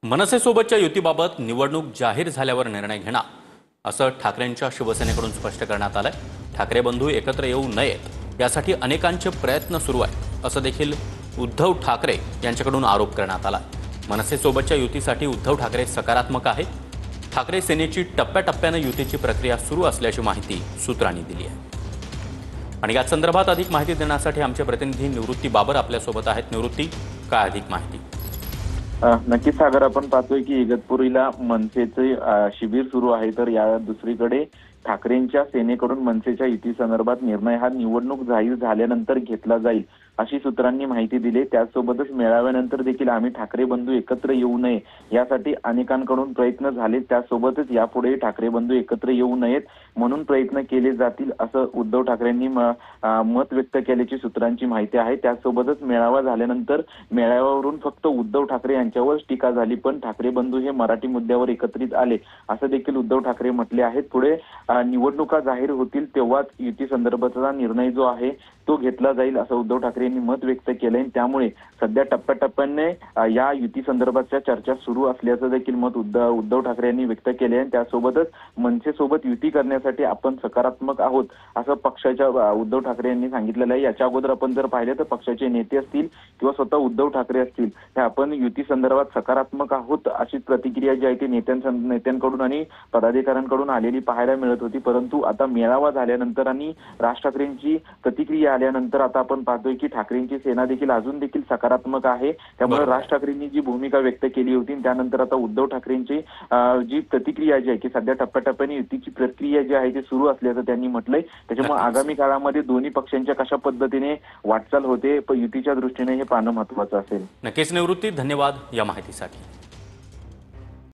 मनसेसोबतच्या युतीबाबत निवडणूक जाहीर झाल्यावर निर्णय घेणार असं ठाकरेंच्या शिवसेनेकडून स्पष्ट करण्यात आलंय। ठाकरे बंधू एकत्र येऊ नयेत यासाठी अनेकांचे प्रयत्न सुरू आहेत असं देखील उद्धव ठाकरे यांच्याकडून आरोप करण्यात आला। मनसेसोबतच्या युतीसाठी उद्धव ठाकरे सकारात्मक आहेत। ठाकरे सेनेची टप्प्याटप्प्याने युतीची प्रक्रिया सुरू असल्याची माहिती सूत्रांनी दिली आहे। आणि या संदर्भात अधिक माहिती देण्यासाठी आमचे प्रतिनिधी निवृत्ती बाबर आपल्यासोबत आहेत। निवृत्ती, काय अधिक माहिती? नक्कीच सागर, आपण पाहतोय की इगतपुरीला मनसेचे शिबिर सुरू आहे, तर या दुसरीकडे ठाकरेंच्या सेनेकडून मनसेच्या युती संदर्भात निर्णय हा निवडणूक जाहीर झाल्यानंतर घेतला जाईल अशी सूत्रांनी माहिती दिली। त्यासोबतच मेळाव्यानंतर देखील आम्ही ठाकरे बंधू एकत्र येऊ नये यासाठी अनेकांकडून प्रयत्न झाले। त्यासोबतच यापुढे ठाकरे बंधू एकत्र येऊ नयेत म्हणून प्रयत्न केले जातील असं उद्धव ठाकरेंनी मत व्यक्त केल्याची सूत्रांची माहिती आहे। त्यासोबतच मेळावा झाल्यानंतर मेळाव्यावरून फक्त उद्धव ठाकरे यांच्यावर टीका झाली, पण ठाकरे बंधू हे मराठी मुद्द्यावर एकत्रित आले असं देखील उद्धव ठाकरे म्हटले आहेत। पुढे निवडणुका जाहीर होतील तेव्हाच युती संदर्भातला निर्णय जो आहे तो घेतला जाईल असं उद्धव ठाकरे यांनी मत व्यक्त केलंय। त्यामुळे सध्या टप्प्याटप्प्याने या युती संदर्भातच्या चर्चा सुरू असल्याचं देखील मत उद्धव ठाकरे यांनी व्यक्त केले आहे। त्यासोबतच मनसेसोबत युती करण्यासाठी आपण सकारात्मक आहोत असं पक्षाच्या उद्धव ठाकरे यांनी सांगितलेलं आहे। याच्या अगोदर आपण जर पाहिलं तर पक्षाचे नेते असतील किंवा स्वतः उद्धव ठाकरे असतील हे आपण युती संदर्भात सकारात्मक आहोत अशी प्रतिक्रिया जी आहे ती नेत्यांकडून आणि पदाधिकाऱ्यांकडून आलेली पाहायला मिळत होती। परंतु आता मेळावा झाल्यानंतर आणि राज ठाकरेंची प्रतिक्रिया आल्यानंतर आता आपण पाहतोय की ठाकरेंची सेना देखील अजून देखील सकारात्मक आहे। त्यामुळे राज ठाकरेंनी जी भूमिका व्यक्त केली होती त्यानंतर आता उद्धव ठाकरेंची जी प्रतिक्रिया जी आहे की सध्या टप्प्याटप्प्याने युतीची प्रक्रिया जी आहे ती सुरू असल्याचं त्यांनी म्हटलंय। त्याच्यामुळे आगामी काळामध्ये दोन्ही पक्षांच्या कशा पद्धतीने वाटचाल होते युतीच्या दृष्टीने हे पाहणं महत्त्वाचं असेल। नक्कीच निवृत्ती, धन्यवाद या माहितीसाठी।